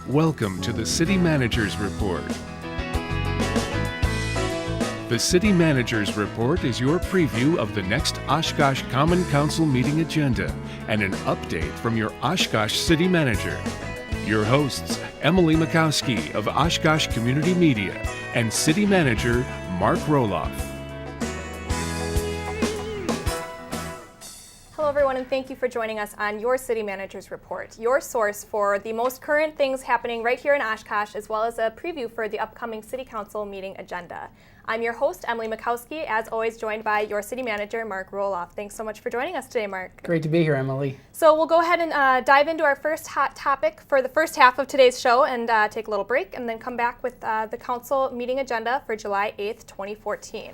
Welcome to the City Manager's Report. The City Manager's Report is your preview of the next Oshkosh Common Council meeting agenda and an update from your Oshkosh City Manager. Your hosts, Emily Makowski of Oshkosh Community Media and City Manager Mark Roloff. Hello everyone, and thank you for joining us on your City Manager's Report, your source for the most current things happening right here in Oshkosh, as well as a preview for the upcoming City Council meeting agenda. I'm your host, Emily Makowski, as always joined by your City Manager, Mark Roloff. Thanks so much for joining us today, Mark. Great to be here, Emily. So we'll go ahead and dive into our first hot topic for the first half of today's show and take a little break and then come back with the Council meeting agenda for July 8th, 2014.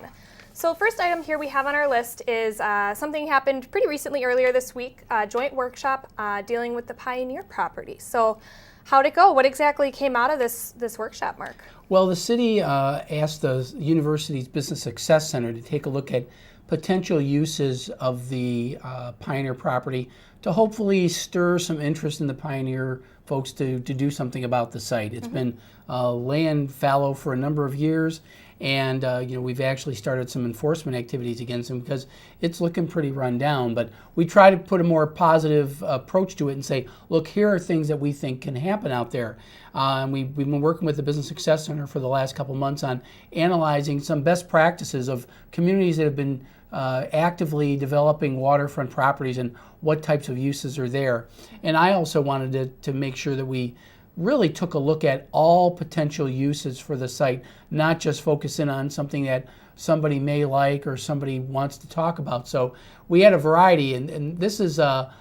So first item here we have on our list is something happened pretty recently earlier this week, a joint workshop dealing with the Pioneer property. So how'd it go? What exactly came out of this workshop, Mark? Well, the city asked the university's Business Success Center to take a look at potential uses of the Pioneer property to hopefully stir some interest in the Pioneer folks to do something about the site. It's been laying fallow for a number of years. And we've actually started some enforcement activities against them because it's looking pretty run down. But we try to put a more positive approach to it and say, look, here are things that we think can happen out there. And we've been working with the Business Success Center for the last couple months on analyzing some best practices of communities that have been actively developing waterfront properties and what types of uses are there. And I also wanted to make sure that we really took a look at all potential uses for the site, not just focus in on something that somebody may like or somebody wants to talk about. So we had a variety, and this is a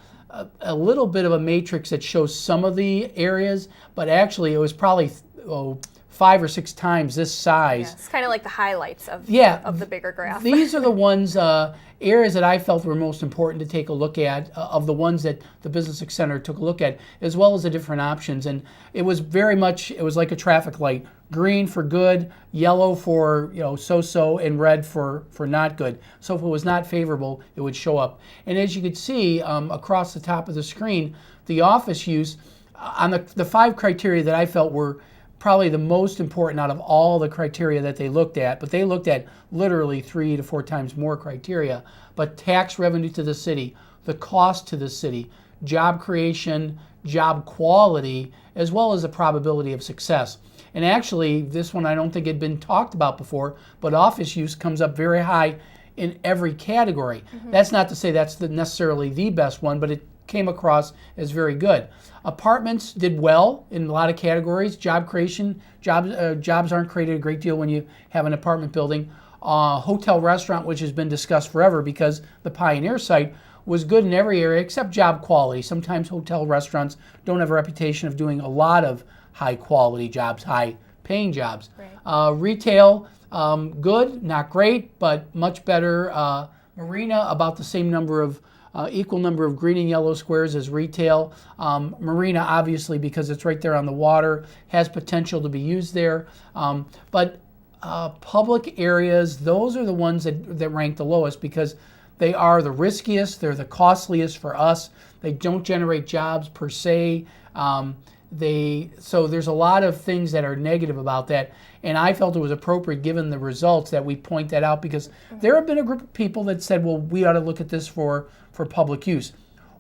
little bit of a matrix that shows some of the areas, but actually it was probably 5 or 6 times this size. Yeah, it's kind of like the highlights of the bigger graph. These are the ones, areas that I felt were most important to take a look at, of the ones that the Business Center took a look at, as well as the different options. And it was very much, it was like a traffic light. Green for good, yellow for so-so, and red for not good. So if it was not favorable, it would show up. And as you could see across the top of the screen, the office use, on the 5 criteria that I felt were probably the most important out of all the criteria that they looked at, but they looked at literally 3 to 4 times more criteria. But tax revenue to the city, the cost to the city, job creation, job quality, as well as the probability of success. And actually, this one I don't think had been talked about before, but office use comes up very high in every category. That's not to say that's necessarily the best one, but it came across as very good. Apartments did well in a lot of categories. Job creation, jobs aren't created a great deal when you have an apartment building. Hotel restaurant, which has been discussed forever because the Pioneer site was good in every area except job quality. Sometimes hotel restaurants don't have a reputation of doing a lot of high quality jobs, high paying jobs. Right. Retail, good, not great, but much better. Marina, about the same number of equal number of green and yellow squares as retail. Marina, obviously, because it's right there on the water, has potential to be used there. But public areas, those are the ones that rank the lowest because they are the riskiest, they're the costliest for us. They don't generate jobs per se. So there's a lot of things that are negative about that. And I felt it was appropriate given the results that we point that out because there have been a group of people that said, well, we ought to look at this for public use.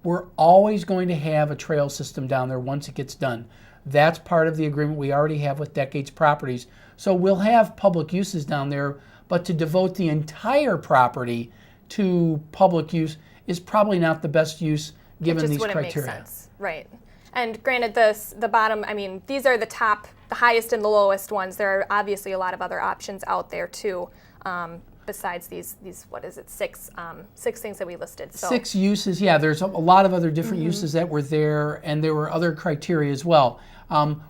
We're always going to have a trail system down there once it gets done. That's part of the agreement we already have with Decades Properties. So we'll have public uses down there, but to devote the entire property to public use is probably not the best use given these criteria. Make sense. Right. And granted, the bottom, these are the highest and the lowest ones. There are obviously a lot of other options out there too, besides these what is it, 6 things that we listed. So 6 uses, yeah. There's a lot of other different uses that were there, and there were other criteria as well.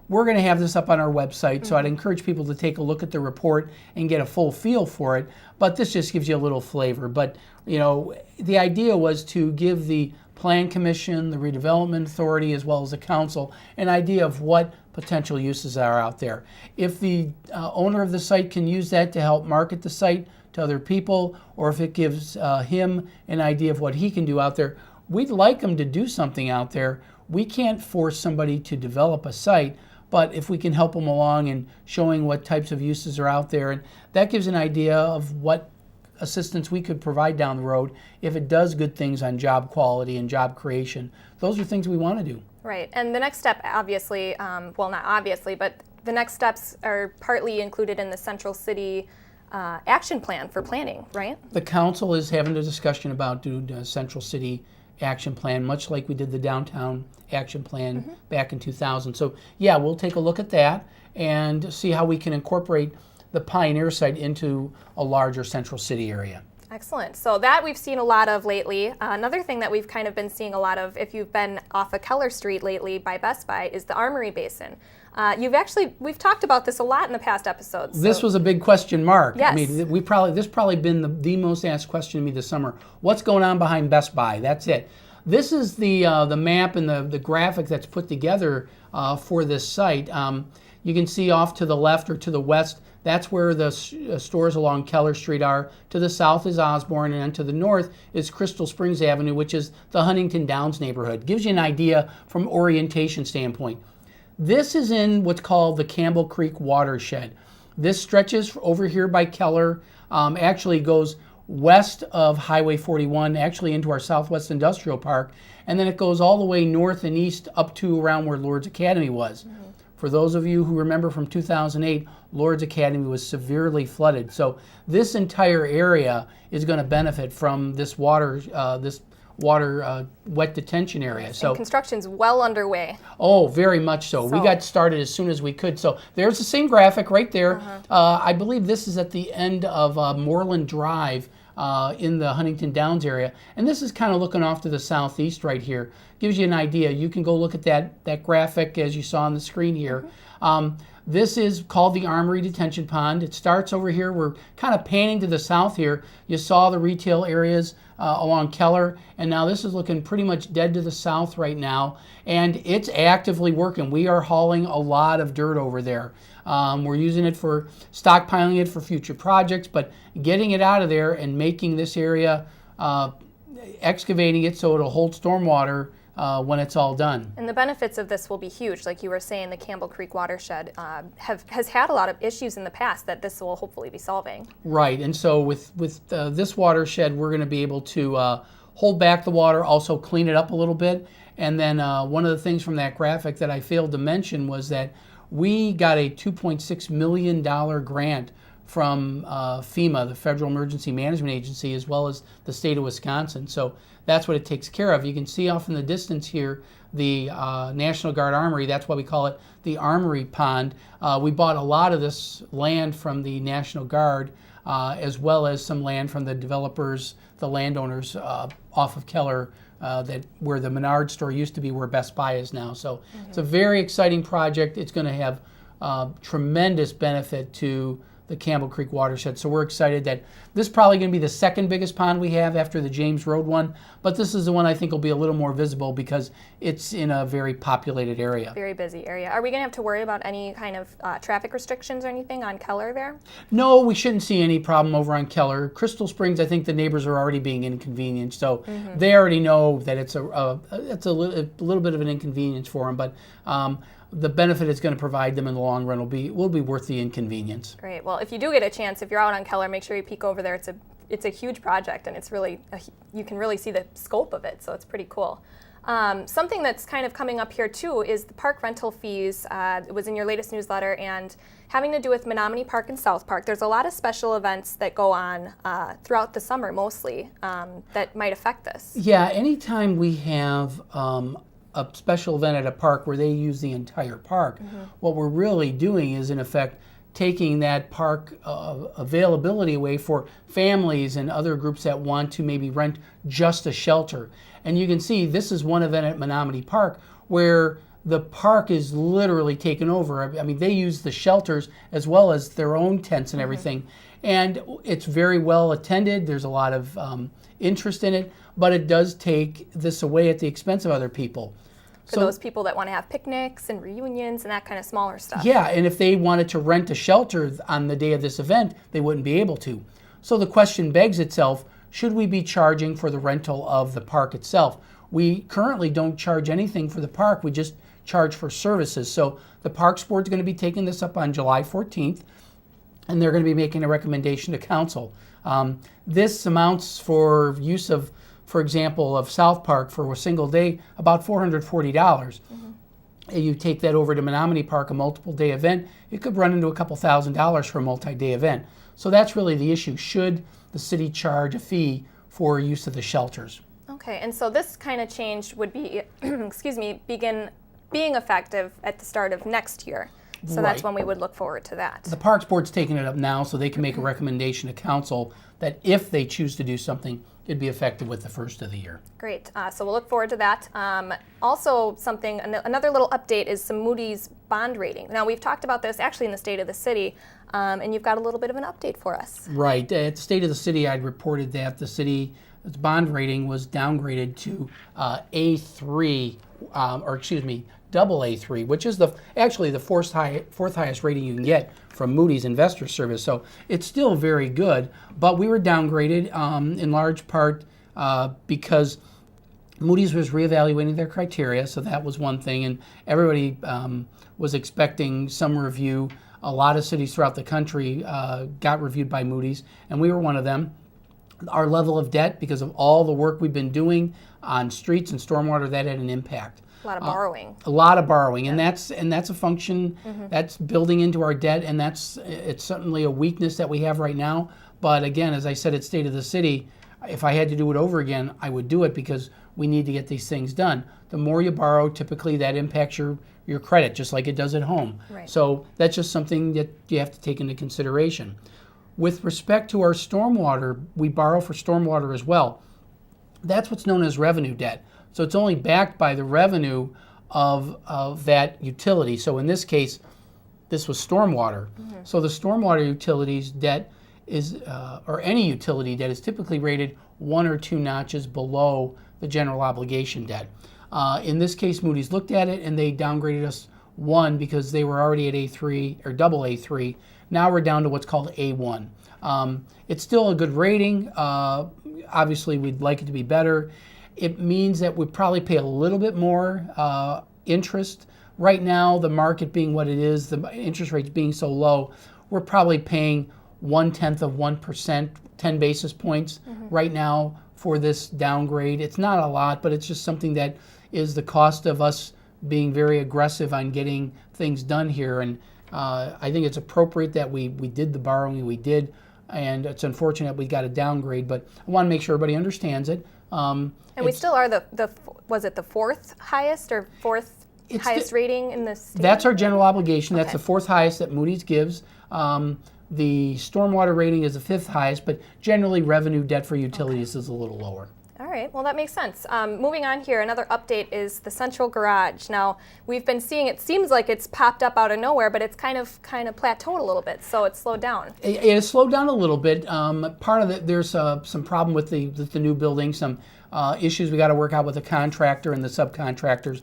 We're going to have this up on our website, so I'd encourage people to take a look at the report and get a full feel for it. But this just gives you a little flavor. But the idea was to give the Plan Commission, the Redevelopment Authority, as well as the Council, an idea of what potential uses are out there. If the owner of the site can use that to help market the site to other people, or if it gives him an idea of what he can do out there, we'd like him to do something out there. We can't force somebody to develop a site, but if we can help them along in showing what types of uses are out there, and that gives an idea of what assistance we could provide down the road if it does good things on job quality and job creation. Those are things we want to do. Right, and the next step, obviously, well, not obviously, but the next steps are partly included in the Central City action plan for planning, right? The council is having a discussion about doing a Central City action plan, much like we did the downtown action plan back in 2000. So yeah, we'll take a look at that and see how we can incorporate the Pioneer site into a larger Central City area. Excellent. So that we've seen a lot of lately. Another thing that we've kind of been seeing a lot of, if you've been off of Keller Street lately by Best Buy, is the Armory Basin. We've talked about this a lot in the past episodes. This was a big question mark. Yes. I mean, this probably been the most asked question to me this summer. What's going on behind Best Buy? That's it. This is the map and the graphic that's put together for this site. You can see off to the left or to the west, that's where the stores along Keller Street are. To the south is Osborne, and then to the north is Crystal Springs Avenue, which is the Huntington Downs neighborhood. Gives you an idea from orientation standpoint. This is in what's called the Campbell Creek watershed. This stretches over here by Keller, actually goes west of Highway 41, actually into our Southwest Industrial Park, and then it goes all the way north and east up to around where Lourdes Academy was. For those of you who remember from 2008, Lourdes Academy was severely flooded. So this entire area is going to benefit from this water wet detention area. So and construction's well underway. Oh, very much so. We got started as soon as we could. So there's the same graphic right there. I believe this is at the end of Moreland Drive in the Huntington Downs area. And this is kind of looking off to the southeast right here. Gives you an idea. You can go look at that graphic as you saw on the screen here. This is called the Armory Detention Pond. It starts over here. We're kind of panning to the south here. You saw the retail areas along Keller, and now this is looking pretty much dead to the south right now, and it's actively working. We are hauling a lot of dirt over there. We're using it for stockpiling it for future projects, but getting it out of there and making this area, excavating it so it'll hold stormwater when it's all done. And the benefits of this will be huge. Like you were saying, the Campbell Creek watershed has had a lot of issues in the past that this will hopefully be solving. Right, and so with this watershed, we're going to be able to hold back the water, also clean it up a little bit. And then one of the things from that graphic that I failed to mention was that we got a $2.6 million grant from FEMA, the Federal Emergency Management Agency, as well as the state of Wisconsin. So that's what it takes care of. You can see off in the distance here the National Guard Armory. That's why we call it the Armory Pond. We bought a lot of this land from the National Guard, as well as some land from the developers, the landowners off of Keller, where the Menard store used to be, where Best Buy is now. So it's a very exciting project. It's going to have tremendous benefit to the Campbell Creek watershed. So we're excited that this is probably going to be the second biggest pond we have after the James Road one, but this is the one I think will be a little more visible because it's in a very populated area. Very busy area. Are we going to have to worry about any kind of traffic restrictions or anything on Keller there? No, we shouldn't see any problem over on Keller. Crystal Springs, I think the neighbors are already being inconvenienced, so they already know that it's a little bit of an inconvenience for them, but the benefit it's going to provide them in the long run will be worth the inconvenience. Great. Well, if you do get a chance, if you're out on Keller, make sure you peek over there. It's a huge project, and it's really you can really see the scope of it. So it's pretty cool. Something that's kind of coming up here too is the park rental fees. It was in your latest newsletter, and having to do with Menominee Park and South Park. There's a lot of special events that go on throughout the summer, mostly that might affect this. Yeah. Anytime we have a special event at a park where they use the entire park, what we're really doing is, in effect, taking that park availability away for families and other groups that want to maybe rent just a shelter. And you can see this is one event at Menominee Park where the park is literally taken over. I mean, they use the shelters as well as their own tents and everything. And it's very well attended. There's a lot of interest in it, but it does take this away at the expense of other people. For those people that want to have picnics and reunions and that kind of smaller stuff. Yeah, and if they wanted to rent a shelter on the day of this event, they wouldn't be able to. So the question begs itself, should we be charging for the rental of the park itself? We currently don't charge anything for the park. We just charge for services. So the Parks Board's going to be taking this up on July 14th, and they're going to be making a recommendation to council. This amounts for use of, for example, of South Park for a single day, about $440. You take that over to Menominee Park, a multiple day event, it could run into a couple $1,000s for a multi-day event. So that's really the issue. Should the city charge a fee for use of the shelters? Okay, and so this kind of change would be, begin being effective at the start of next year. So that's when we would look forward to that. The Parks Board's taking it up now so they can make a recommendation to council that if they choose to do something, it'd be effective with the first of the year. Great. So we'll look forward to that. Also, another little update is some Moody's bond rating. Now, we've talked about this actually in the State of the City, and you've got a little bit of an update for us. Right. At the State of the City, I'd reported that the city's bond rating was downgraded to A3, double A3, which is actually the fourth highest rating you can get from Moody's Investor Service. So it's still very good, but we were downgraded in large part because Moody's was reevaluating their criteria, so that was one thing, and everybody was expecting some review. A lot of cities throughout the country got reviewed by Moody's, and we were one of them. Our level of debt, because of all the work we've been doing on streets and stormwater, that had an impact. A lot of borrowing. A lot of borrowing, and that's a function that's building into our debt, and it's certainly a weakness that we have right now. But again, as I said at State of the City, if I had to do it over again, I would do it because we need to get these things done. The more you borrow, typically that impacts your credit, just like it does at home. Right. So that's just something that you have to take into consideration. With respect to our stormwater, we borrow for stormwater as well. That's what's known as revenue debt. So it's only backed by the revenue of that utility. So in this case, this was stormwater. So the stormwater utilities debt is, or any utility debt, is typically rated 1 or 2 notches below the general obligation debt. In this case, Moody's looked at it and they downgraded us 1 because they were already at A3 or double A3. Now we're down to what's called A1. It's still a good rating. Obviously, we'd like it to be better. It means that we probably pay a little bit more interest. Right now, the market being what it is, the interest rates being so low, we're probably paying 0.1%, 10 basis points right now for this downgrade. It's not a lot, but it's just something that is the cost of us being very aggressive on getting things done here. And I think it's appropriate that we did the borrowing we did, and it's unfortunate we got a downgrade, but I want to make sure everybody understands it. And we still are was it the 4th highest or 4th highest rating in the state? That's our general obligation. Okay. That's the 4th highest that Moody's gives. The stormwater rating is the 5th highest, but generally revenue debt for utilities is a little lower. All right, well that makes sense. Moving on here, another update is the central garage. Now, we've been seeing, it seems like it's popped up out of nowhere, but it's kind of plateaued a little bit, so it's slowed down. It has slowed down a little bit. Part of it, there's some problem with the new building, some issues we got to work out with the contractor and the subcontractors.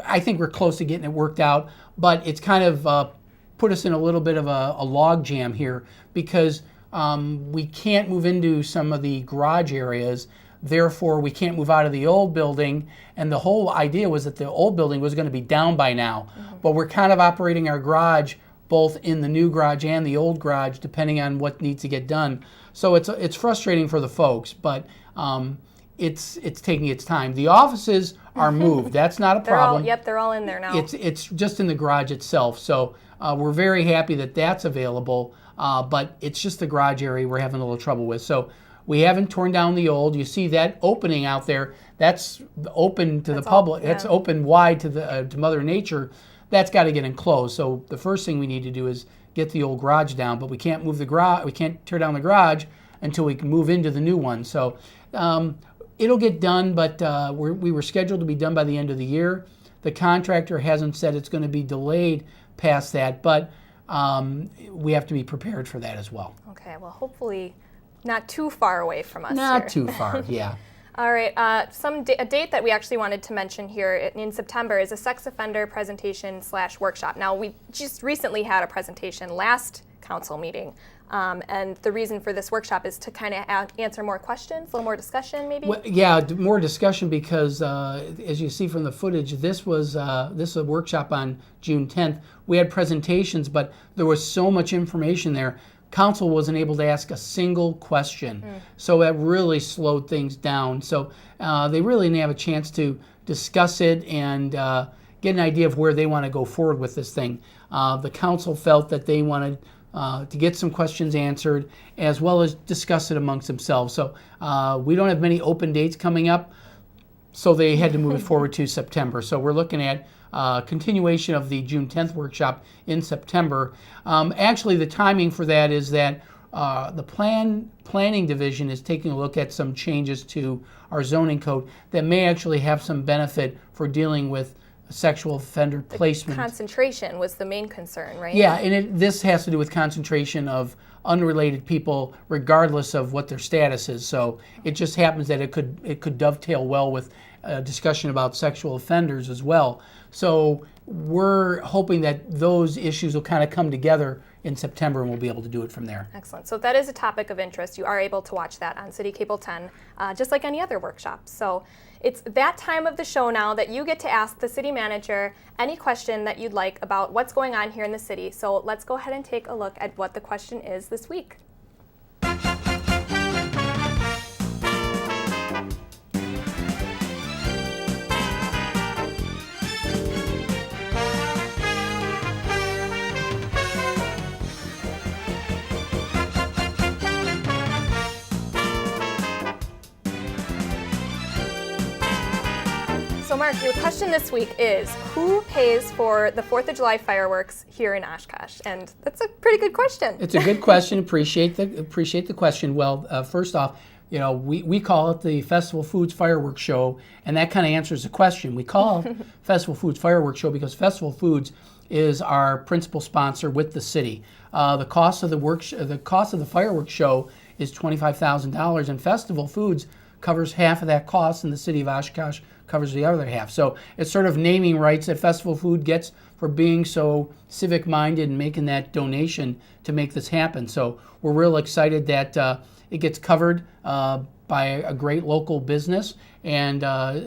I think we're close to getting it worked out, but it's kind of put us in a little bit of a log jam here because we can't move into some of the garage areas. Therefore, we can't move out of the old building, and the whole idea was that the old building was going to be down by now. But we're kind of operating our garage both in the new garage and the old garage, depending on what needs to get done. So it's frustrating for the folks, but it's taking its time. The offices are moved. That's not a problem. They're all in there now. It's just in the garage itself. So we're very happy that that's available, but it's just the garage area we're having a little trouble with. So we haven't torn down the old. You see that opening out there, that's open to the public. Yeah. That's open wide to Mother Nature. That's got to get enclosed. So the first thing we need to do is get the old garage down, but we can't move the garage. We can't tear down the garage until we can move into the new one. So it'll get done, but we were scheduled to be done by the end of the year. The contractor hasn't said it's going to be delayed past that, but we have to be prepared for that as well. Okay, well hopefully not too far away from us. Not too far, yeah. All right, a date that we actually wanted to mention here in September is a sex offender presentation / workshop. Now, we just recently had a presentation last council meeting And the reason for this workshop is to kind of answer more questions, a little more discussion maybe? Well, yeah, more discussion because as you see from the footage, this was a workshop on June 10th. We had presentations, but there was so much information there. Council wasn't able to ask a single question, so that really slowed things down. So they really didn't have a chance to discuss it and get an idea of where they want to go forward with this thing. The council felt that they wanted to get some questions answered as well as discuss it amongst themselves. So we don't have many open dates coming up, so they had to move it forward to September. So we're looking at continuation of the June 10th workshop in September. Actually, the timing for that is that the planning division is taking a look at some changes to our zoning code that may actually have some benefit for dealing with sexual offender placement. Concentration was the main concern, right? Yeah, and this has to do with concentration of unrelated people regardless of what their status is. So it just happens that it could dovetail well with a discussion about sexual offenders as well. So we're hoping that those issues will kind of come together in September and we'll be able to do it from there. Excellent. So if that is a topic of interest, you are able to watch that on City Cable 10, just like any other workshop. So it's that time of the show now that you get to ask the city manager any question that you'd like about what's going on here in the city. So let's go ahead and take a look at what the question is this week. So Mark, your question this week is, who pays for the 4th of July fireworks here in Oshkosh? And that's a pretty good question. It's a good question. Appreciate the question. Well, first off, you know, we call it the Festival Foods Fireworks Show, and that kind of answers the question. We call it Festival Foods Fireworks Show because Festival Foods is our principal sponsor with the city. The cost of the fireworks show is $25,000, and Festival Foods covers half of that cost, and the city of Oshkosh covers the other half. So it's sort of naming rights that Festival Food gets for being so civic-minded and making that donation to make this happen. So we're real excited that it gets covered by a great local business. And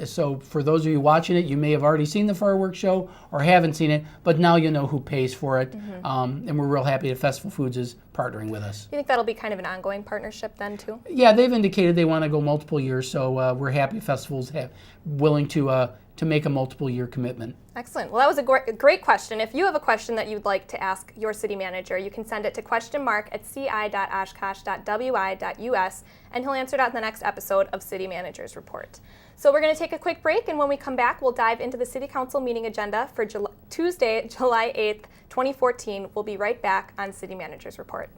so for those of you watching it, you may have already seen the fireworks show or haven't seen it, but now you know who pays for it. And we're real happy that Festival Foods is partnering with us. You think that'll be kind of an ongoing partnership then too? Yeah, they've indicated they want to go multiple years, so we're happy festivals have willing to make a multiple year commitment. Excellent. Well, that was a great question. If you have a question that you'd like to ask your city manager, you can send it to questionmark@ci.oshkosh.wi.us, and he'll answer it out in the next episode of City Manager's Report. So we're going to take a quick break, and when we come back, we'll dive into the City Council meeting agenda for Tuesday, July 8th, 2014. We'll be right back on City Manager's Report.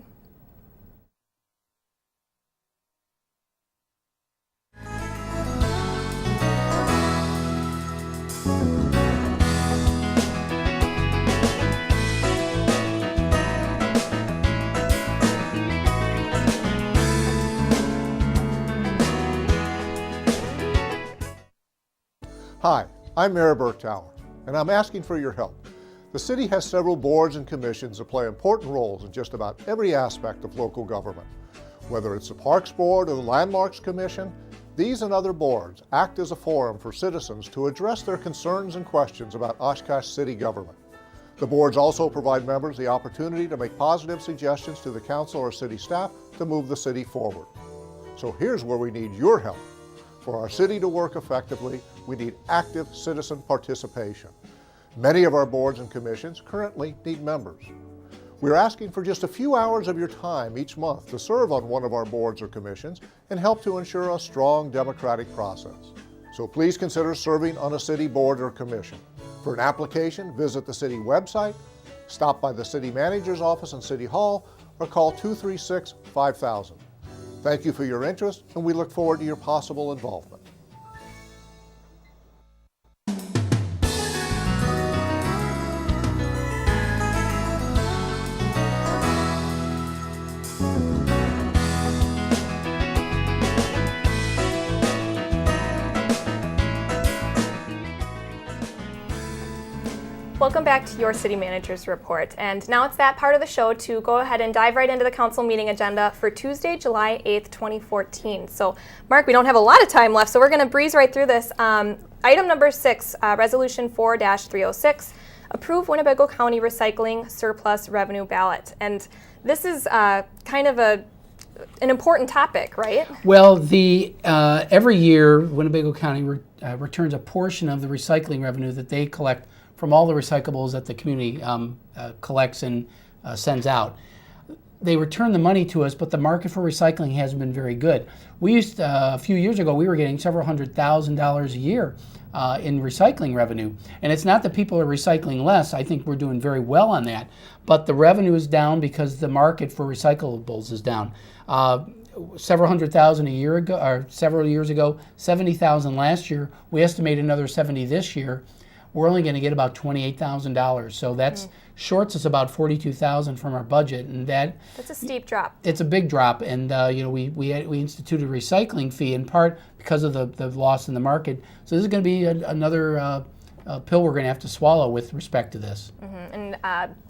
Hi, I'm Mayor Bergtauer, and I'm asking for your help. The city has several boards and commissions that play important roles in just about every aspect of local government. Whether it's the Parks Board or the Landmarks Commission, these and other boards act as a forum for citizens to address their concerns and questions about Oshkosh city government. The boards also provide members the opportunity to make positive suggestions to the council or city staff to move the city forward. So here's where we need your help. For our city to work effectively, we need active citizen participation. Many of our boards and commissions currently need members. We're asking for just a few hours of your time each month to serve on one of our boards or commissions and help to ensure a strong democratic process. So please consider serving on a city board or commission. For an application, visit the city website, stop by the city manager's office in City Hall, or call 236-5000. Thank you for your interest, and we look forward to your possible involvement. welcome back to your City Manager's Report. And now it's that part of the show to go ahead and dive right into the council meeting agenda for Tuesday, July 8th, 2014. So, Mark, we don't have a lot of time left, so we're going to breeze right through this. Item number 6, Resolution 4-306, approve Winnebago County Recycling Surplus Revenue Ballot. And this is kind of an important topic, right? Well, every year Winnebago County returns a portion of the recycling revenue that they collect from all the recyclables that the community collects and sends out. They return the money to us, but the market for recycling hasn't been very good. We used a few years ago, we were getting several $100,000 a year in recycling revenue. And it's not that people are recycling less. I think we're doing very well on that. But the revenue is down because the market for recyclables is down. Several $100,000 a year ago, or several years ago, $70,000 last year. We estimate another $70,000 this year. We're only going to get about $28,000, so that's shorts us about $42,000 from our budget, and that's a steep drop. It's a big drop, and we instituted a recycling fee in part because of the loss in the market. So this is going to be another pill we're going to have to swallow with respect to this. And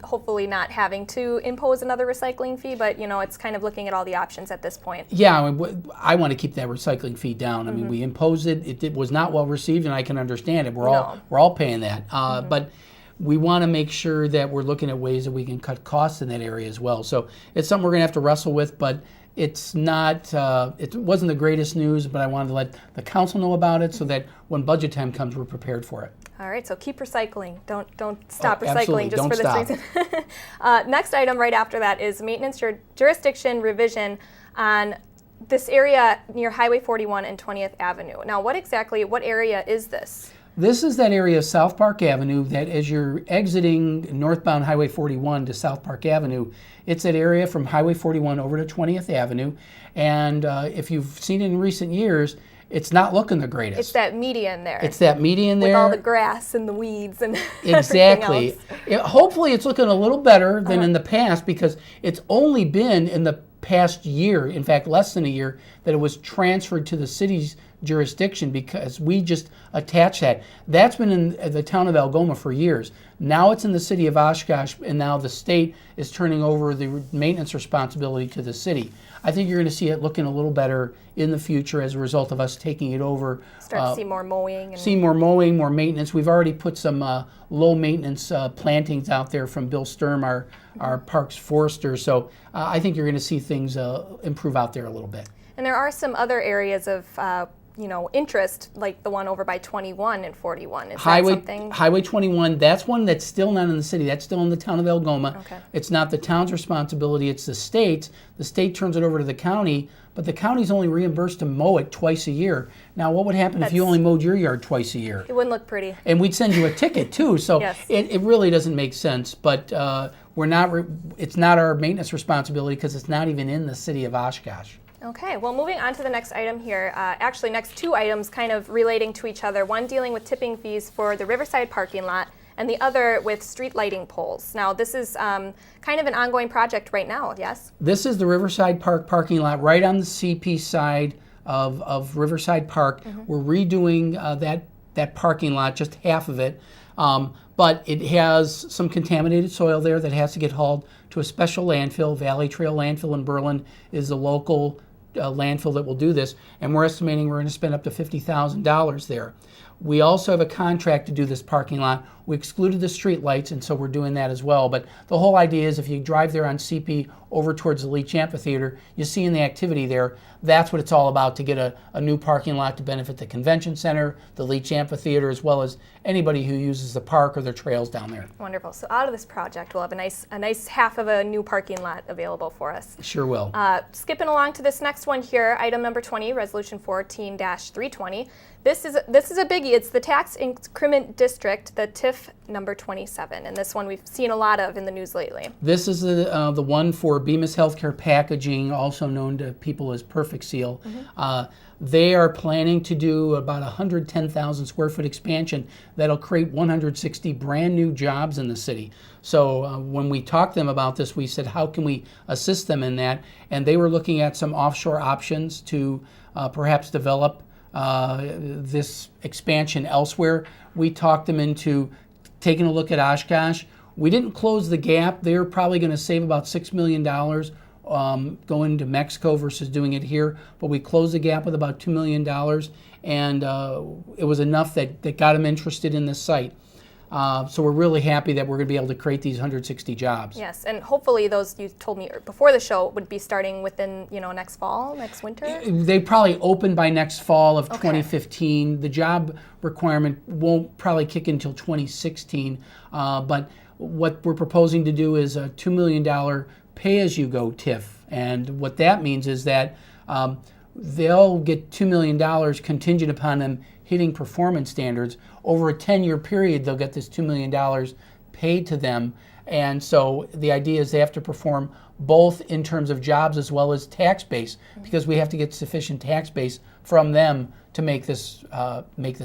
hopefully not having to impose another recycling fee, but it's kind of looking at all the options at this point. Yeah, I want to keep that recycling fee down. I mean, we imposed it. It was not well received, and I can understand it. We're all paying that. But we want to make sure that we're looking at ways that we can cut costs in that area as well. So it's something we're going to have to wrestle with, but it's not. It wasn't the greatest news, but I wanted to let the council know about it so that when budget time comes, we're prepared for it. All right, so keep recycling. Don't stop recycling absolutely. just Don't for this stop. reason. Next item right after that is maintenance jurisdiction revision on this area near Highway 41 and 20th Avenue. Now, what area is this? This is that area of South Park Avenue that as you're exiting northbound Highway 41 to South Park Avenue, it's that area from Highway 41 over to 20th Avenue. And if you've seen it in recent years, it's not looking the greatest. It's that median there. It's that median there. With all the grass and the weeds and exactly. everything else. Hopefully it's looking a little better than in the past because it's only been in the past year, in fact less than a year, that it was transferred to the city's jurisdiction because we just attached that. That's been in the town of Algoma for years. Now it's in the city of Oshkosh, and now the state is turning over the maintenance responsibility to the city. I think you're going to see it looking a little better in the future as a result of us taking it over. Start to see more mowing. See more mowing, more maintenance. We've already put some low maintenance plantings out there from Bill Sturm, our parks forester. So I think you're going to see things improve out there a little bit. And there are some other areas of interest, like the one over by 21 and 41. Is that something? Highway 21, that's one that's still not in the city. That's still in the town of Algoma. Okay. It's not the town's responsibility, it's the state's. The state turns it over to the county, but the county's only reimbursed to mow it twice a year. Now, what would happen if you only mowed your yard twice a year? It wouldn't look pretty. And we'd send you a ticket, too. So yes. it really doesn't make sense. But it's not our maintenance responsibility because it's not even in the city of Oshkosh. Okay, well, moving on to the next item here. Actually, next two items kind of relating to each other. One dealing with tipping fees for the Riverside parking lot, and the other with street lighting poles. Now, this is kind of an ongoing project right now, yes? This is the Riverside Park parking lot right on the CP side of Riverside Park. We're redoing that parking lot, just half of it. But it has some contaminated soil there that has to get hauled to a special landfill. Valley Trail Landfill in Berlin is the local landfill that will do this, and we're estimating we're going to spend up to $50,000 there. We also have a contract to do this parking lot. We excluded the street lights, and so we're doing that as well. But the whole idea is if you drive there on CP over towards the Leach Amphitheater, you see in the activity there, that's what it's all about, to get a new parking lot to benefit the convention center, the Leach Amphitheater, as well as anybody who uses the park or their trails down there. Wonderful. So out of this project, we'll have a nice half of a new parking lot available for us. Sure will. Skipping along to this next one here, item number 20, Resolution 14-320. This is a biggie. It's the Tax Increment District, the TIF number 27, and this one we've seen a lot of in the news lately. This is the one for Bemis Healthcare Packaging, also known to people as Perfect Seal. They are planning to do about 110,000 square foot expansion that'll create 160 brand new jobs in the city. So when we talked to them about this, we said, how can we assist them in that? And they were looking at some offshore options to perhaps develop this expansion elsewhere. We talked them into taking a look at Oshkosh. We didn't close the gap. They're probably going to save about $6 million going to Mexico versus doing it here, but we closed the gap with about $2 million, and it was enough that got them interested in this site. So we're really happy that we're going to be able to create these 160 jobs. Yes, and hopefully those you told me before the show would be starting within, next fall, next winter? They probably open by next fall of 2015. The job requirement won't probably kick in until 2016, but what we're proposing to do is a $2 million pay-as-you-go TIF, and what that means is that they'll get $2 million contingent upon them hitting performance standards. Over a 10-year period, they'll get this $2 million paid to them, and so the idea is they have to perform both in terms of jobs as well as tax base, because we have to get sufficient tax base from them to make this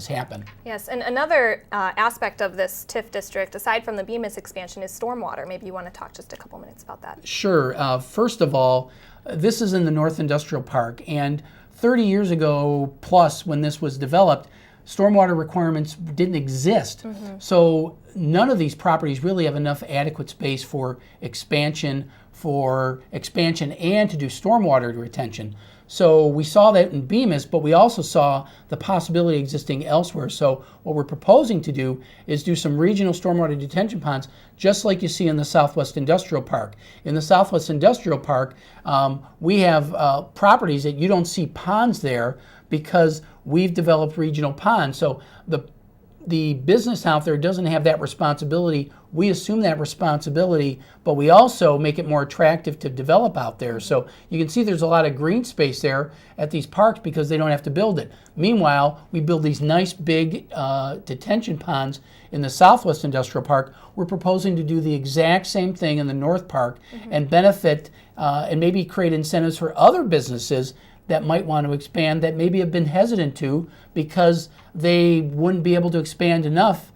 happen. Yes, and another aspect of this TIF district, aside from the Bemis expansion, is stormwater. Maybe you want to talk just a couple minutes about that. Sure. First of all, this is in the North Industrial Park, and 30 years ago plus, when this was developed, stormwater requirements didn't exist. So none of these properties really have enough adequate space for expansion and to do stormwater retention. So we saw that in Bemis, but we also saw the possibility existing elsewhere. So what we're proposing to do is do some regional stormwater detention ponds, just like you see in the Southwest Industrial Park. In the Southwest Industrial Park, we have properties that you don't see ponds there because we've developed regional ponds. So the business out there doesn't have that responsibility. We assume that responsibility, but we also make it more attractive to develop out there. So you can see there's a lot of green space there at these parks because they don't have to build it. Meanwhile, we build these nice big detention ponds in the Southwest Industrial Park. We're proposing to do the exact same thing in the North Park and benefit and maybe create incentives for other businesses that might want to expand that maybe have been hesitant to because they wouldn't be able to expand enough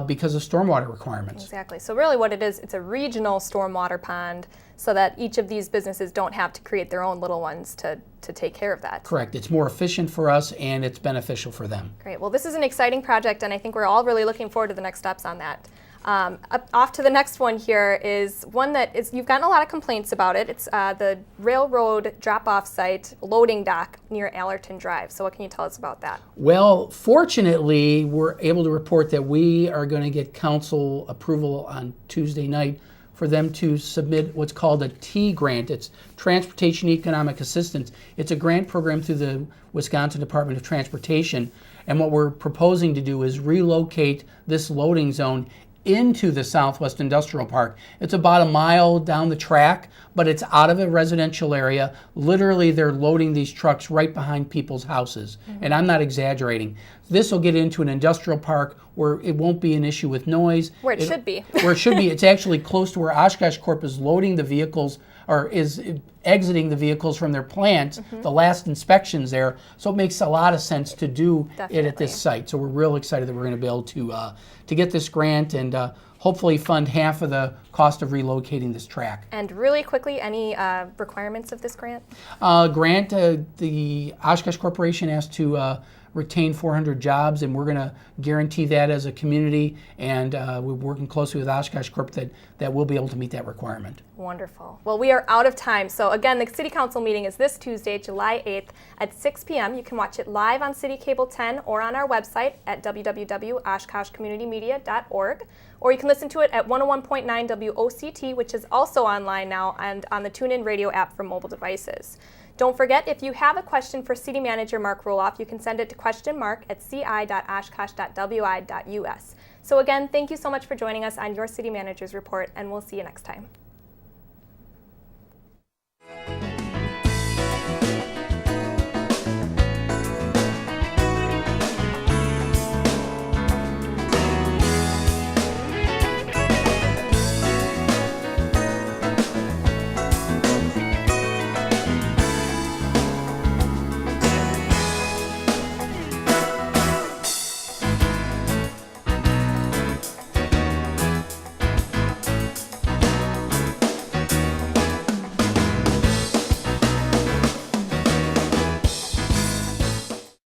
because of stormwater requirements. Exactly. So really what it is, it's a regional stormwater pond so that each of these businesses don't have to create their own little ones to take care of that. Correct. It's more efficient for us and it's beneficial for them. Great. Well, this is an exciting project, and I think we're all really looking forward to the next steps on that. Off to the next one here is one that you've gotten a lot of complaints about it. It's the railroad drop-off site loading dock near Allerton Drive. So what can you tell us about that? Well, fortunately, we're able to report that we are going to get council approval on Tuesday night for them to submit what's called a T grant. It's Transportation Economic Assistance. It's a grant program through the Wisconsin Department of Transportation. And what we're proposing to do is relocate this loading zone into the Southwest Industrial Park. It's about a mile down the track, but it's out of a residential area. Literally, they're loading these trucks right behind people's houses. And I'm not exaggerating. This will get into an industrial park where it won't be an issue with noise. Where it should be. Where it should be. It's actually close to where Oshkosh Corp is loading the vehicles or is exiting the vehicles from their plants, the last inspections there. So it makes a lot of sense to do it at this site. So we're real excited that we're going to be able to get this grant and hopefully fund half of the cost of relocating this track. And really quickly, any requirements of this grant? The Oshkosh Corporation has to retain 400 jobs, and we're going to guarantee that as a community, and we're working closely with Oshkosh Corp that we'll be able to meet that requirement. Wonderful. Well, we are out of time. So again, the City Council meeting is this Tuesday, July 8th at 6 p.m. You can watch it live on City Cable 10 or on our website at www.oshkoshcommunitymedia.org. Or you can listen to it at 101.9 WOCT, which is also online now and on the TuneIn Radio app for mobile devices. Don't forget, if you have a question for City Manager Mark Roloff, you can send it to questionmark@ci.oshkosh.wi.us. So again, thank you so much for joining us on your City Manager's Report, and we'll see you next time.